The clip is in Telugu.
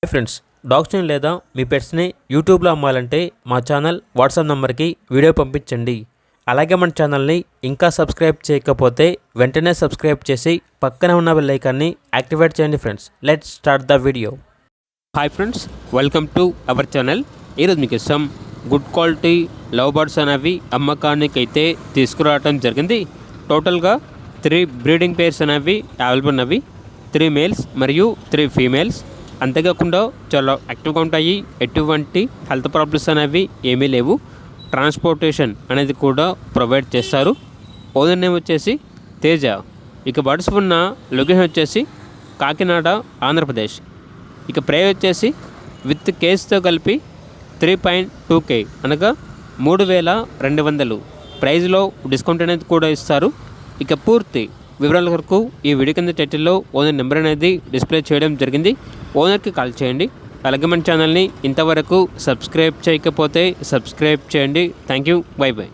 హాయ్ ఫ్రెండ్స్, డాగ్స్ని లేదా మీ పెట్స్ని యూట్యూబ్లో అమ్మాలంటే మా ఛానల్ వాట్సాప్ నెంబర్కి వీడియో పంపించండి. అలాగే మన ఛానల్ని ఇంకా సబ్స్క్రైబ్ చేయకపోతే వెంటనే సబ్స్క్రైబ్ చేసి పక్కనే ఉన్న బెల్ ఐకాన్ని యాక్టివేట్ చేయండి. Friends, let's start the video. Hi friends, welcome to our channel. ఈరోజు మీకు ఇష్టం గుడ్ క్వాలిటీ లవ్ బర్డ్స్ అనేవి అమ్మకానికి అయితే తీసుకురావడం జరిగింది. టోటల్గా 3 బ్రీడింగ్ పేర్స్ అనేవి అవైలబుల్ ఉన్నవి. 3 మేల్స్ మరియు 3 ఫీమేల్స్. అంతేకాకుండా చాలా యాక్టివ్గా ఉంటాయి. ఎటువంటి హెల్త్ ప్రాబ్లమ్స్ అనేవి ఏమీ లేవు. ట్రాన్స్పోర్టేషన్ అనేది కూడా ప్రొవైడ్ చేస్తారు. ఓనర్ నేమ్ వచ్చేసి తేజ. ఇక బర్డ్స్ ఉన్న లొకేషన్ వచ్చేసి కాకినాడ, ఆంధ్రప్రదేశ్. ఇక ప్రైస్ వచ్చేసి విత్ కేస్తో కలిపి 3.2K అనగా 3200 ప్రైజ్లో డిస్కౌంట్ అనేది కూడా ఇస్తారు. ఇక పూర్తి వివరాల వరకు ఈ వీడియో కింద టైటిల్లో ఓనర్ నెంబర్ అనేది డిస్ప్లే చేయడం జరిగింది. ఓనర్కి కాల్ చేయండి. అలాగే మన ఛానల్ని ఇంతవరకు సబ్స్క్రైబ్ చేయకపోతే సబ్స్క్రైబ్ చేయండి. Thank you. By by.